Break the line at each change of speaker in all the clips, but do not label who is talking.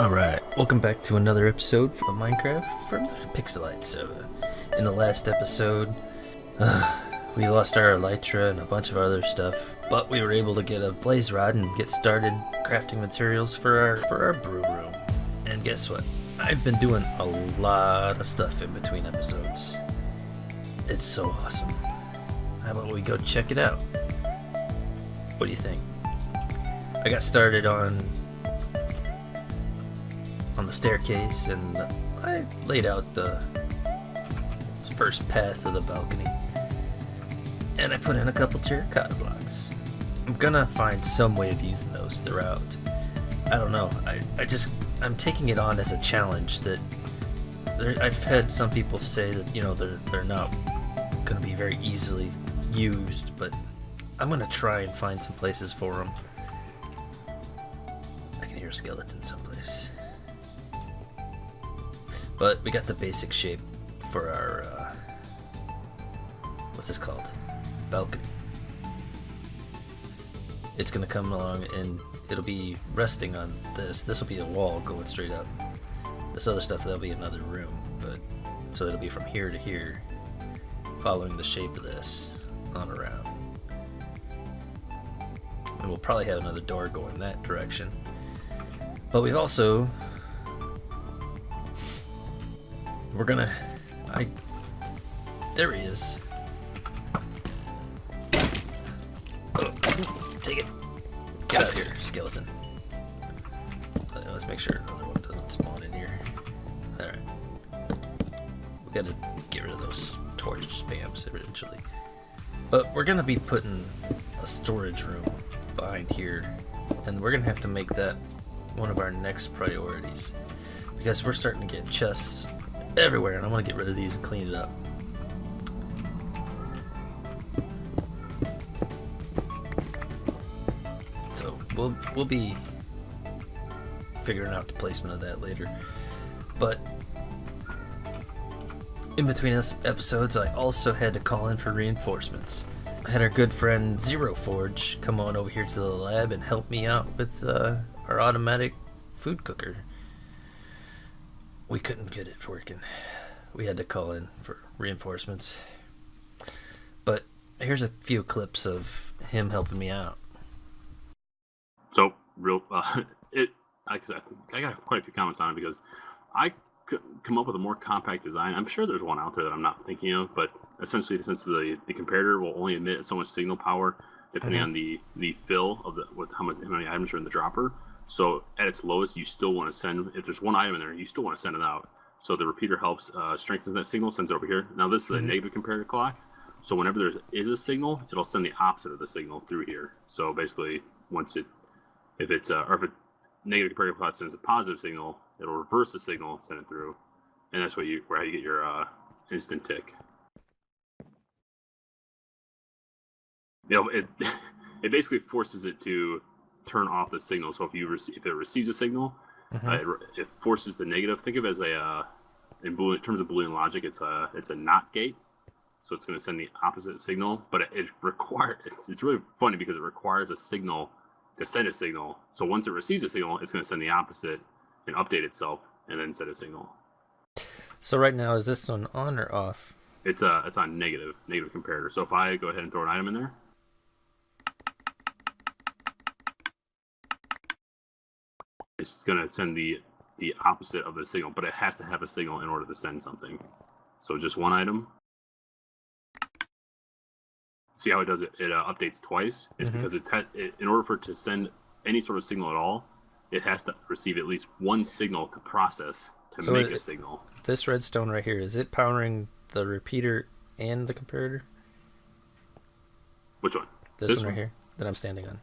Alright, welcome back to another episode of Minecraft from the Pixelite server. In the last episode, we lost our elytra and a bunch of other stuff, but we were able to get a blaze rod and get started crafting materials for our brew room. And guess what? I've been doing a lot of stuff in between episodes. It's so awesome. How about we go check it out? What do you think? I got started on the staircase, and I laid out the first path of the balcony, and I put in a couple terracotta blocks. I'm gonna find some way of using those throughout. I don't know. I'm taking it on as a challenge that I've had some people say that they're not gonna be very easily used, but I'm gonna try and find some places for them. I can hear a skeleton someplace. But we got the basic shape for our, what's this called? Balcony. It's gonna come along and it'll be resting on this. This will be a wall going straight up. This other stuff, that'll be another room. But so it'll be from here to here, following the shape of this on around. And we'll probably have another door going that direction. But we've also... there he is. Oh, take it. Get out of here, skeleton. Let's make sure another one doesn't spawn in here. Alright. We gotta get rid of those torch spams eventually. But we're gonna be putting a storage room behind here, and we're gonna have to make that one of our next priorities, because we're starting to get chests everywhere, and I want to get rid of these and clean it up. So we'll be figuring out the placement of that later. But in between episodes, I also had to call in for reinforcements. I had our good friend Zero Forge come on over here to the lab and help me out with our automatic food cooker. We couldn't get it working. We had to call in for reinforcements. But here's a few clips of him helping me out.
So, I got quite a few comments on it because I couldn't come up with a more compact design. I'm sure there's one out there that I'm not thinking of, but essentially, since the comparator will only emit so much signal power depending on the fill of how many items are in the dropper. So at its lowest, you still want to send, if there's one item in there, you still want to send it out. So the repeater helps strengthen that signal, sends it over here. Now this is a negative comparator clock. So whenever there is a signal, it'll send the opposite of the signal through here. So basically, if a negative comparator clock sends a positive signal, it'll reverse the signal and send it through. And that's how you get your instant tick. It basically forces it to turn off the signal. So if it receives a signal, it forces the negative. Think of it as in terms of Boolean logic, it's a NOT gate. So it's going to send the opposite signal, but it's really funny because it requires a signal to send a signal. So once it receives a signal, it's going to send the opposite and update itself and then send a signal.
So right now, is this one on or off?
It's on negative comparator. So if I go ahead and throw an item in there, it's going to send the opposite of the signal, but it has to have a signal in order to send something. So just one item. See how it does it? It updates twice. It's because in order for it to send any sort of signal at all, it has to receive at least one signal to process to make a signal.
This redstone right here, is it powering the repeater and the comparator?
Which one?
This one right here that I'm standing on.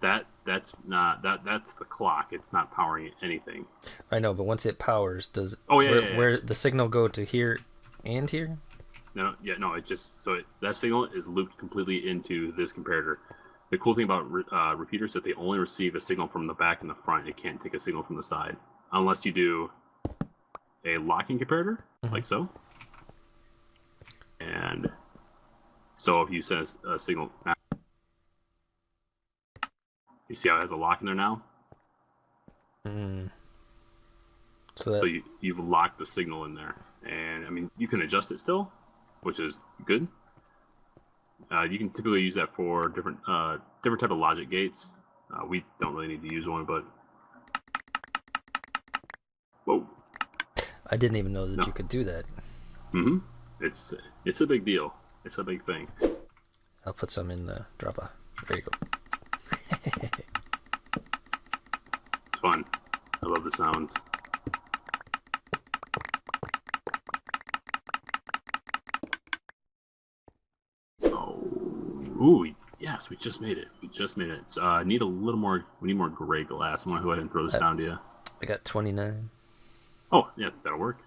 That's the clock. It's not powering anything.
I know, but once it powers, does
where
the signal go to here and here?
No, it just that signal is looped completely into this comparator. The cool thing about repeaters is that they only receive a signal from the back and the front. It can't take a signal from the side unless you do a locking comparator like so. And so if you send a signal. You see how it has a lock in there now?
So that,
So you've locked the signal in there, and I mean you can adjust it still, which is good. You can typically use that for different type of logic gates. We don't really need to use one, but whoa!
I didn't even know that
No.
you could do that.
Mm-hmm. It's a big deal. It's a big thing.
I'll put some in the dropper. There you go.
It's fun. I love the sounds. Oh, ooh, yes, we just made it. We just made it. Need a little more. We need more gray glass. I'm gonna go ahead and throw this down to you.
I got 29.
Oh, yeah, that'll work.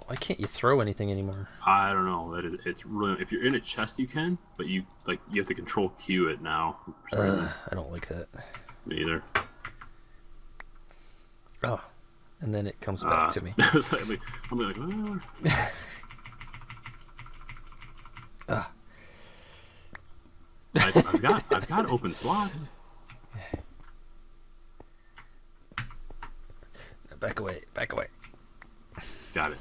Why can't you throw anything anymore?
I don't know. It's really. If you're in a chest, you can, but you have to control Q it now.
I don't like that.
Me either.
Oh, and then it comes back to me.
I'm like,
Ah.
I've got open slots.
Back away, back away.
Got it.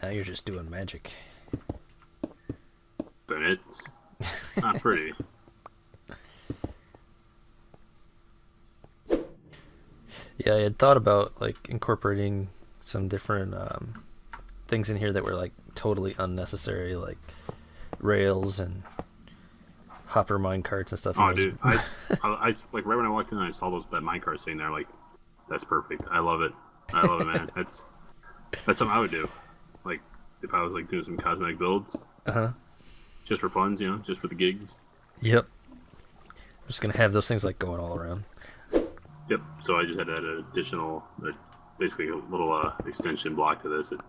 Now you're just doing magic.
But it's not pretty.
Yeah, I had thought about like incorporating some different things in here that were like totally unnecessary, like rails and hopper mine carts and stuff.
Oh, dude, I like right when I walked in, I saw that mine cart sitting there. Like, that's perfect. I love it. I love it, man. That's something I would do. Like, if I was like doing some cosmetic builds, just for funs, just for the gigs.
Yep. I'm just gonna have those things like going all around.
Yep. So I just had to add an additional, basically a little extension block to this. It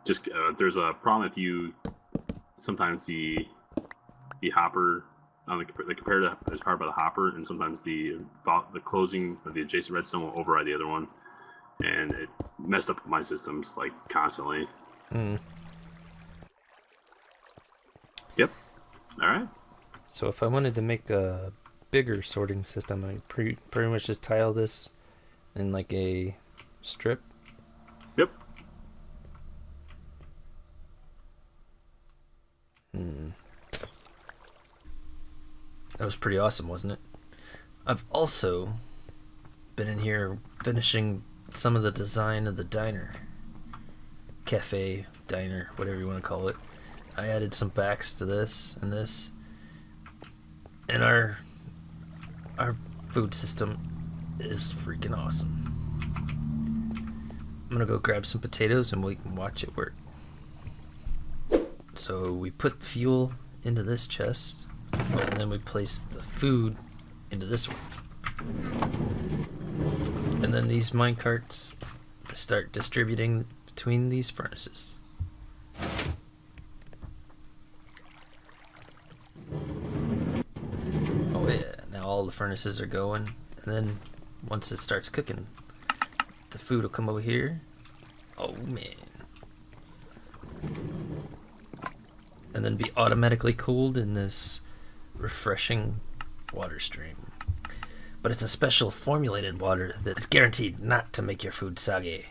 just there's a problem if you sometimes the hopper the comparator is powered by the hopper, and sometimes the closing of the adjacent redstone will override the other one, and it messed up my systems like constantly. Yep. All right.
So if I wanted to make a bigger sorting system, I pretty much just tile this in like a strip.
Yep.
That was pretty awesome, wasn't it? I've also been in here finishing some of the design of the diner. Cafe, diner, whatever you want to call it. I added some backs to this and this. And our food system is freaking awesome. I'm gonna go grab some potatoes and we can watch it work. So we put fuel into this chest, and then we place the food into this one. And then these minecarts start distributing between these furnaces. Oh yeah, now all the furnaces are going, and then once it starts cooking, the food will come over here. Oh man. And then be automatically cooled in this refreshing water stream. But it's a special formulated water that's guaranteed not to make your food soggy.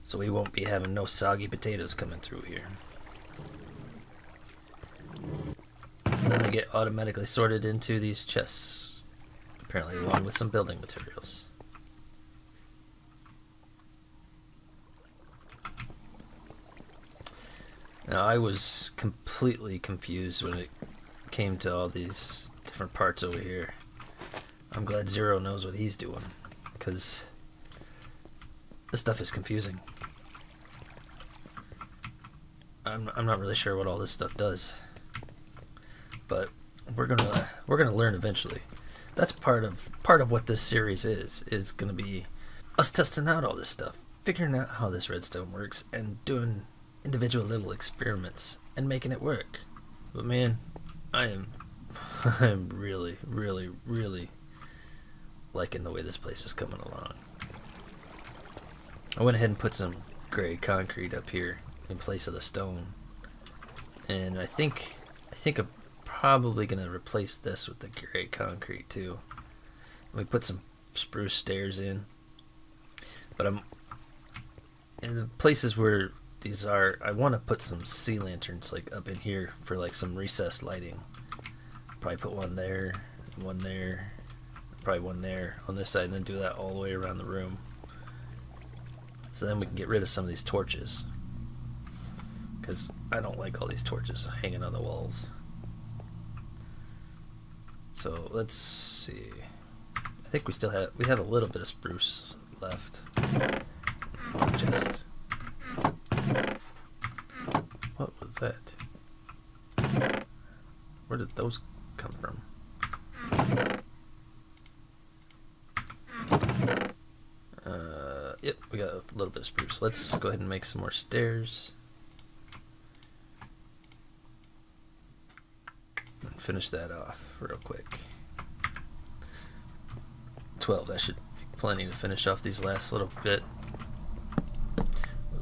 So we won't be having no soggy potatoes coming through here. And then they get automatically sorted into these chests, apparently along with some building materials. Now, I was completely confused when it came to all these different parts over here. I'm glad Zero knows what he's doing, because this stuff is confusing. I'm not really sure what all this stuff does, but we're gonna learn eventually. That's part of what this series is gonna be us testing out all this stuff, figuring out how this redstone works, and doing individual little experiments and making it work. But man, I am really, really, really liking the way this place is coming along. I went ahead and put some gray concrete up here in place of the stone, and I think probably gonna replace this with the gray concrete too. We put some spruce stairs in, but I'm in the places where these are. I want to put some sea lanterns like up in here for like some recessed lighting. Probably put one there, probably one there on this side, and then do that all the way around the room. So then we can get rid of some of these torches, because I don't like all these torches hanging on the walls. So let's see. I think we have a little bit of spruce left. Just what was that? Where did those come from? Yep, we got a little bit of spruce. Let's go ahead and make some more stairs. And finish that off real quick. 12, that should be plenty to finish off these last little bit.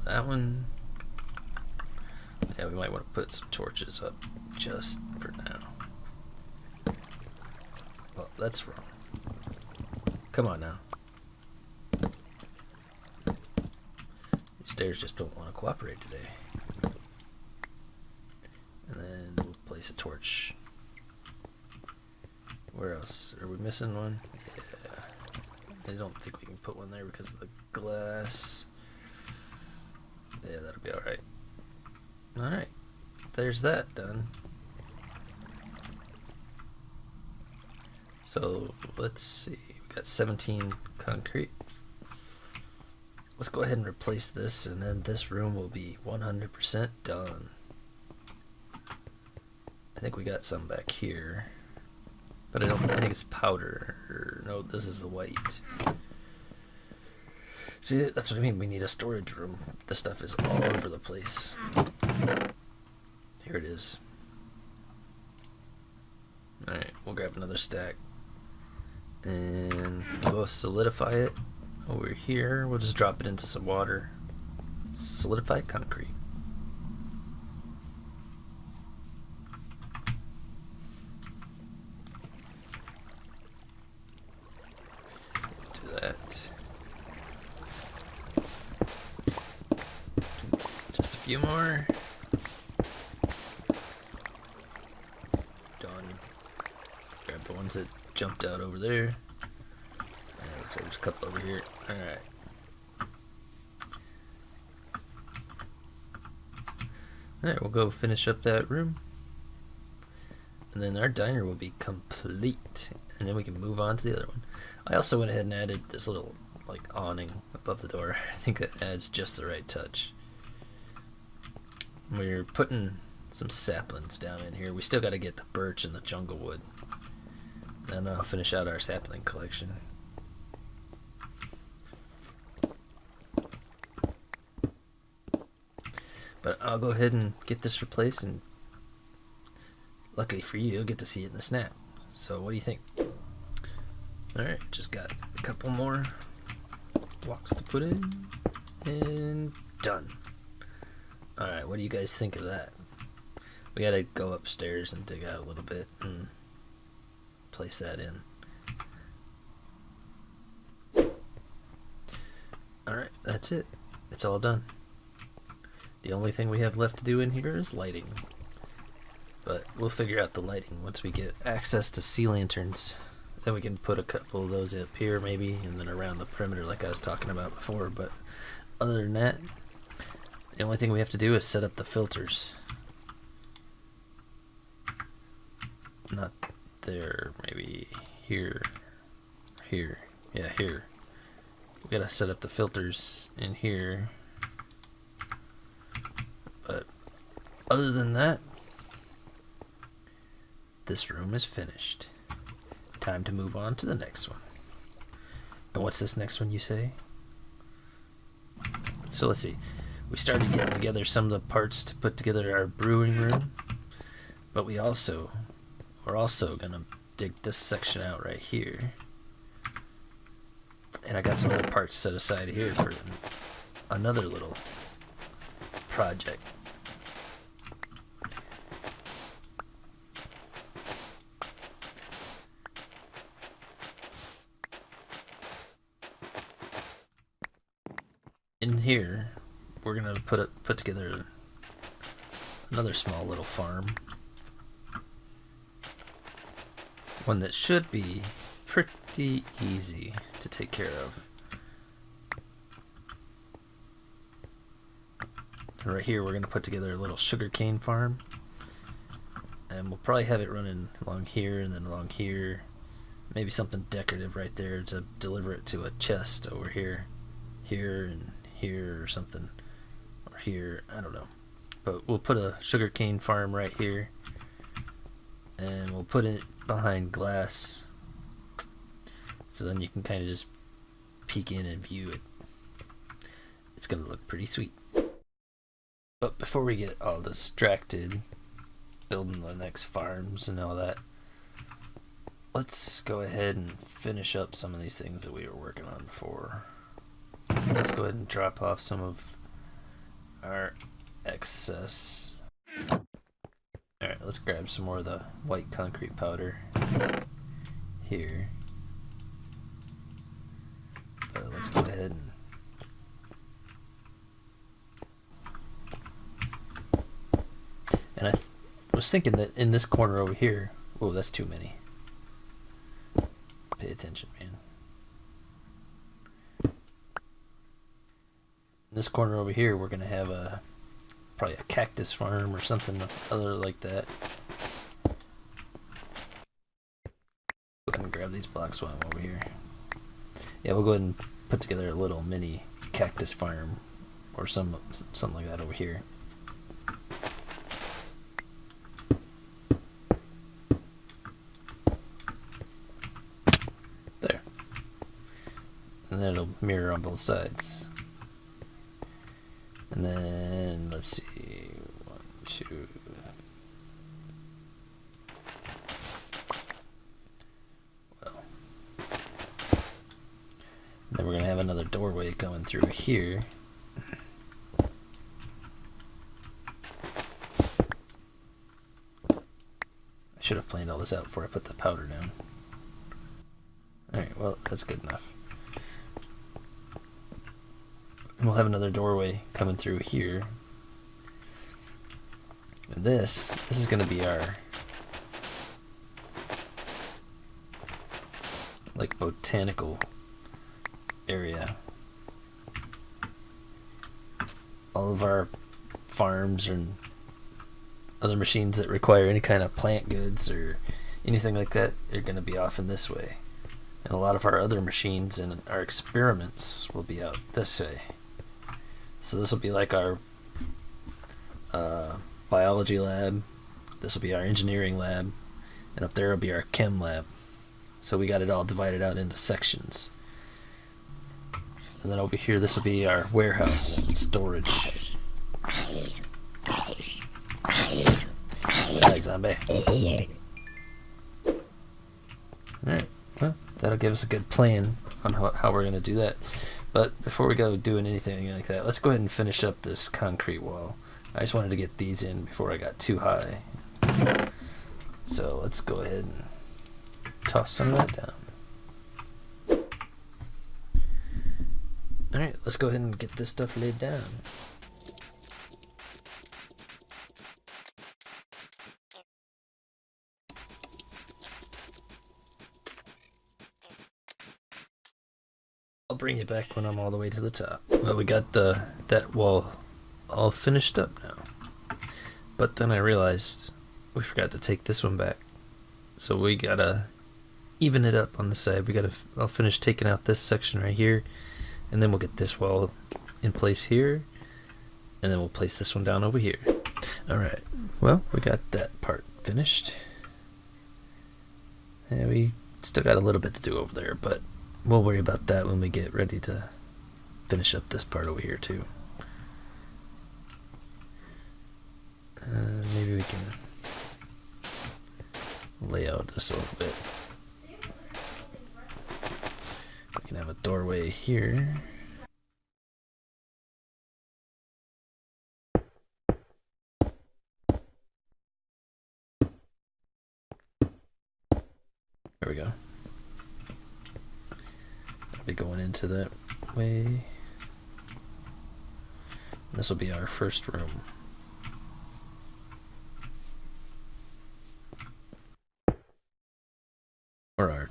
That one, yeah, we might want to put some torches up just for now. Oh, that's wrong. Come on now. These stairs just don't want to cooperate today. And then we'll place a torch. Where else? Are we missing one? Yeah. I don't think we can put one there because of the glass. Yeah, that'll be alright. Alright. There's that done. So, let's see. We got 17 concrete. Let's go ahead and replace this, and then this room will be 100% done. I think we got some back here. But I think it's powder. No, this is the white. See, that's what I mean. We need a storage room. This stuff is all over the place. Here it is. Alright, we'll grab another stack. And we'll solidify it over here. We'll just drop it into some water. Solidified concrete. Do that. Just a few more. Done. Grab the ones that jumped out over there. Looks like there's a couple over here. Alright. Alright, we'll go finish up that room. And then our diner will be complete. And then we can move on to the other one. I also went ahead and added this little like awning above the door. I think that adds just the right touch. We're putting some saplings down in here. We still got to get the birch and the jungle wood. And then I'll finish out our sapling collection. But I'll go ahead and get this replaced, and luckily for you, you'll get to see it in the snap. So what do you think? Alright, just got a couple more blocks to put in, and done. Alright, what do you guys think of that? We gotta go upstairs and dig out a little bit and place that in. Alright, that's it. It's all done. The only thing we have left to do in here is lighting. But we'll figure out the lighting once we get access to sea lanterns. Then we can put a couple of those up here maybe, and then around the perimeter like I was talking about before. But other than that, the only thing we have to do is set up the filters. Not there, maybe here. Here. Yeah, here. We gotta set up the filters in here. But other than that, this room is finished. Time to move on to the next one. And what's this next one, you say? So let's see. We started getting together some of the parts to put together our brewing room, but we're also gonna dig this section out right here. And I got some other parts set aside here for another little project. in here, we're gonna put together another small little farm. One that should be pretty easy to take care of. And right here, we're gonna put together a little sugarcane farm. And we'll probably have it running along here and then along here. Maybe something decorative right there to deliver it to a chest over here. Here and here or something. Or here, I don't know. But we'll put a sugarcane farm right here. And we'll put it behind glass. So then you can kind of just peek in and view it. It's going to look pretty sweet. But before we get all distracted building the next farms and all that, let's go ahead and finish up some of these things that we were working on before. Let's go ahead and drop off some of our excess. Alright, let's grab some more of the white concrete powder here. Let's go ahead and I was thinking that in this corner over here, oh, that's too many. Pay attention, man. In this corner over here, we're gonna have probably a cactus farm or something other like that. Go ahead and grab these blocks while I'm over here. Yeah, we'll go ahead and put together a little mini cactus farm or something like that over here. There. And then it'll mirror on both sides. And then, let's see, 1, 2. Well. And then we're going to have another doorway going through here. I should have planned all this out before I put the powder down. Alright, well, that's good enough. And we'll have another doorway coming through here. And this is going to be our like botanical area. All of our farms and other machines that require any kind of plant goods or anything like that are going to be off in this way. And a lot of our other machines and our experiments will be out this way. So this will be like our biology lab, this will be our engineering lab, and up there will be our chem lab. So we got it all divided out into sections. And then over here, this will be our warehouse and storage. Die, zombie. Alright, well, that'll give us a good plan on how we're going to do that. But before we go doing anything like that, let's go ahead and finish up this concrete wall. I just wanted to get these in before I got too high. So let's go ahead and toss some of that down. Alright, let's go ahead and get this stuff laid down. I'll bring you back when I'm all the way to the top. Well, we got that wall all finished up now. But then I realized we forgot to take this one back. So we gotta even it up on the side. I'll finish taking out this section right here, and then we'll get this wall in place here, and then we'll place this one down over here. Alright, well, we got that part finished. And we still got a little bit to do over there, but we'll worry about that when we get ready to finish up this part over here too. Maybe we can lay out this a little bit. We can have a doorway here. There we go. I'll be going into that way. This will be our first room. Or our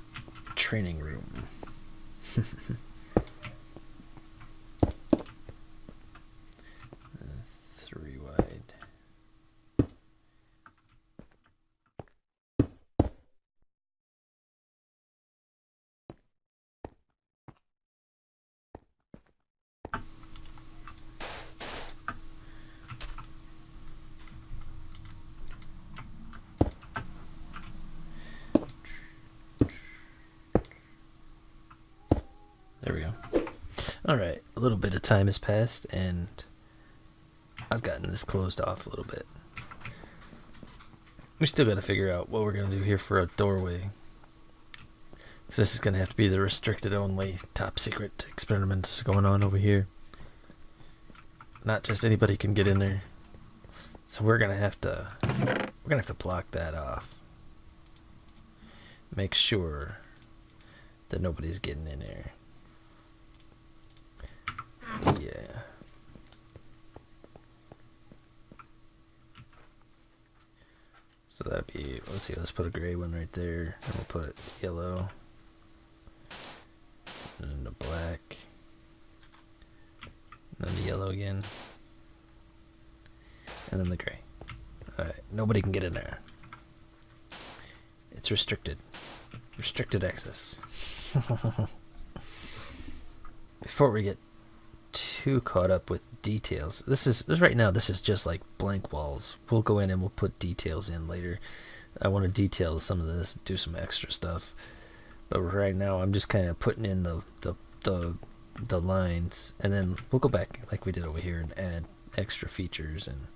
training room. 3 wide. There we go. Alright, a little bit of time has passed and I've gotten this closed off a little bit. We still got to figure out what we're going to do here for a doorway. Because this is going to have to be the restricted only top secret experiments going on over here. Not just anybody can get in there. So we're going to have to block that off. Make sure that nobody's getting in there. Yeah. So that'd be, let's see, let's put a gray one right there, and we'll put yellow, and then the black, and then the yellow again, and then the gray. Alright, nobody can get in there. It's restricted. Restricted access. Before we get too caught up with details, right now this is just like blank walls. We'll go in and we'll put details in later. I want to detail some of this, do some extra stuff, but right now I'm just kind of putting in the lines, and then we'll go back like we did over here and add extra features and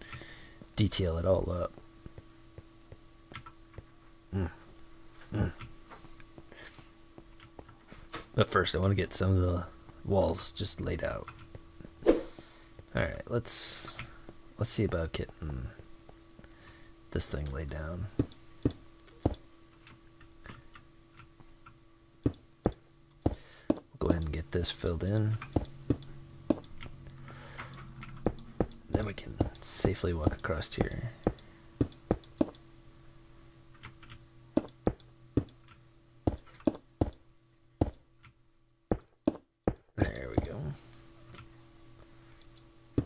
detail it all up. But first I want to get some of the walls just laid out. Alright, let's see about getting this thing laid down. We'll go ahead and get this filled in. Then we can safely walk across here. There we go.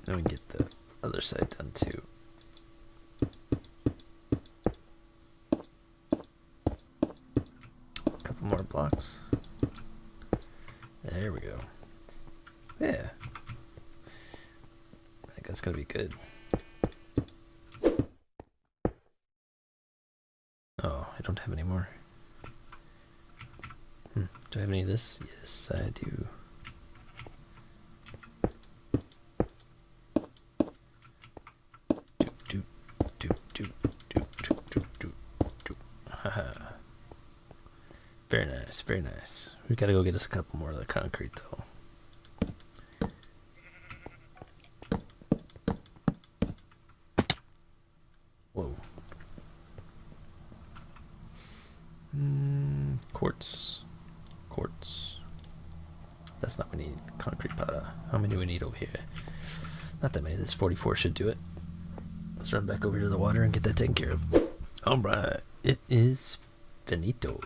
Then we get the other side done too. A couple more blocks. There we go. Yeah. I think that's gonna be good. Oh, I don't have any more. Do I have any of this? Yes, I do. Very nice, very nice. We gotta go get us a couple more of the concrete though. Whoa. Quartz. Quartz. That's not what we need. Concrete powder. How many do we need over here? Not that many. This 44 should do it. Let's run back over to the water and get that taken care of. Alright. It is finito.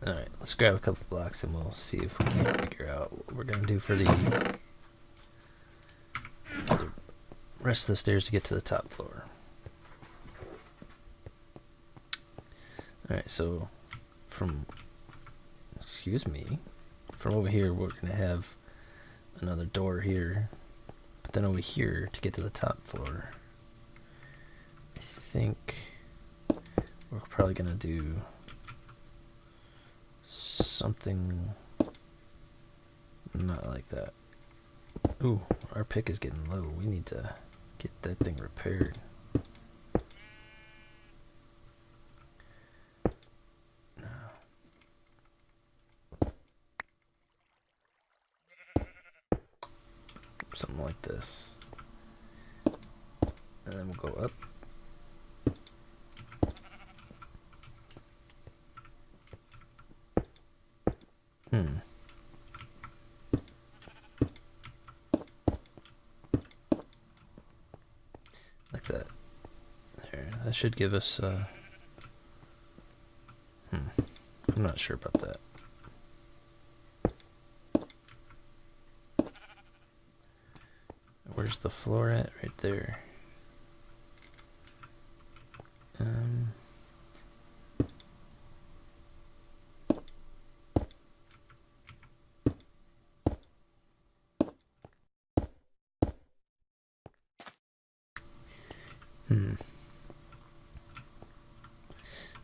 Alright, let's grab a couple blocks and we'll see if we can figure out what we're going to do for the rest of the stairs to get to the top floor. Alright, so from over here we're going to have another door here, but then over here to get to the top floor, I think we're probably going to do something not like that. Ooh, our pick is getting low. We need to get that thing repaired. Something like this. And then we'll go up. Like that. There, that should give us, I'm not sure about that. Where's the floor at? Right there.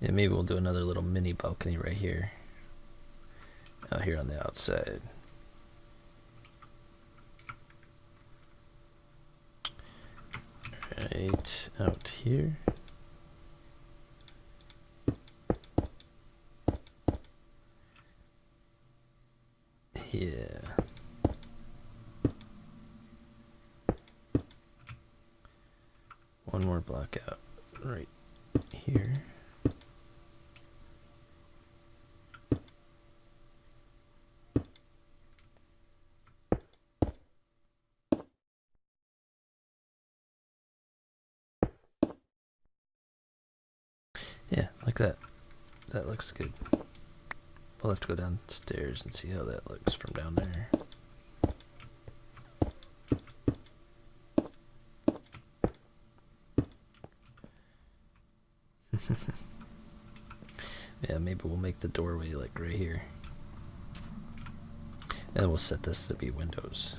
Yeah, maybe we'll do another little mini balcony right here. Out here on the outside. Right out here. Yeah. One more block out right here. Yeah, like that. That looks good. We'll have to go downstairs and see how that looks from down there. Yeah, maybe we'll make the doorway like right here. And we'll set this to be windows.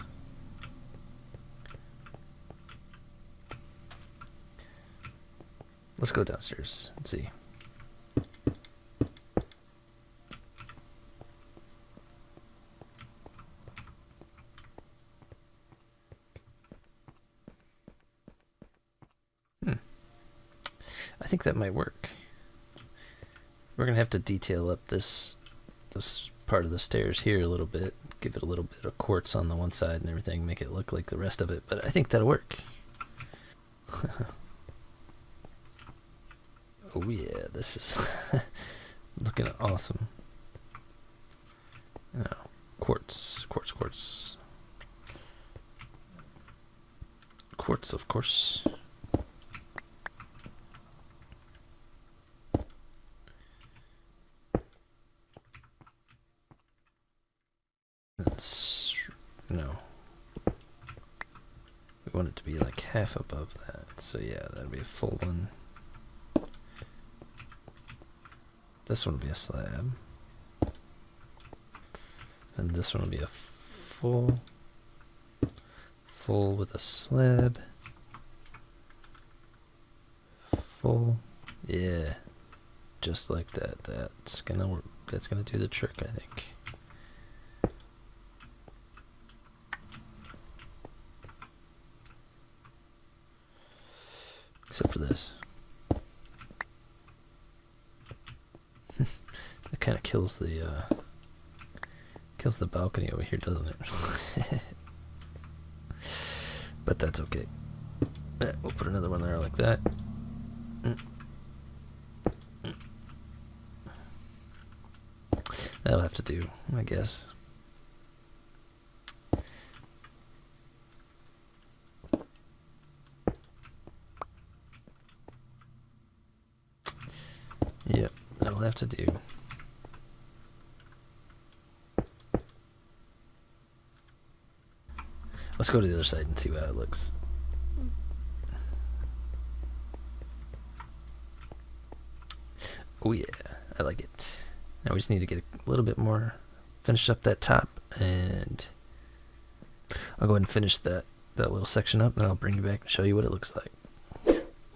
Let's go downstairs and see. I think that might work. We're gonna have to detail up this part of the stairs here a little bit, give it a little bit of quartz on the one side and everything, make it look like the rest of it, but I think that'll work. Oh yeah, this is looking awesome. Oh, quartz, quartz, quartz. Quartz, of course. No. We want it to be like half above that. So yeah, that'd be a full one. This one will be a slab. And this one will be a full with a slab. Full. Yeah. Just like that. That's gonna work. That's gonna do the trick, I think. Except for this. It kind of kills the balcony over here, doesn't it? But that's okay. We'll put another one there like that. That'll have to do, I guess. Yep, that'll have to do. Let's go to the other side and see how it looks. Oh yeah, I like it. Now we just need to get a little bit more, finish up that top, and I'll go ahead and finish that little section up, and I'll bring you back and show you what it looks like.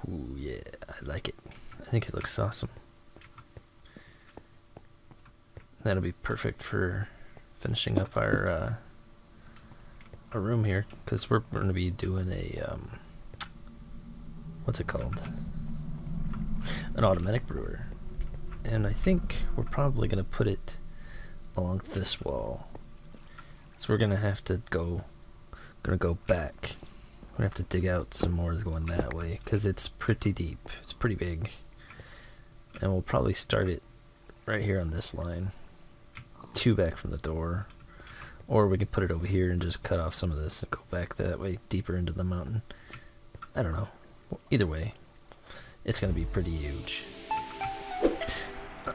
Ooh yeah, I like it. I think it looks awesome. That'll be perfect for finishing up our room here, because we're going to be doing a what's it called? An automatic brewer. And I think we're probably going to put it along this wall. So we're going to have to go back. We're going to have to dig out some more going that way, because it's pretty deep. It's pretty big. And we'll probably start it right here on this line. 2 back from the door. Or we can put it over here and just cut off some of this and go back that way, deeper into the mountain. I don't know. Well, either way, it's going to be pretty huge.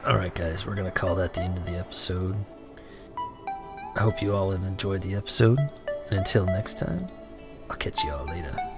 Alright guys, we're going to call that the end of the episode. I hope you all have enjoyed the episode, and until next time, I'll catch you all later.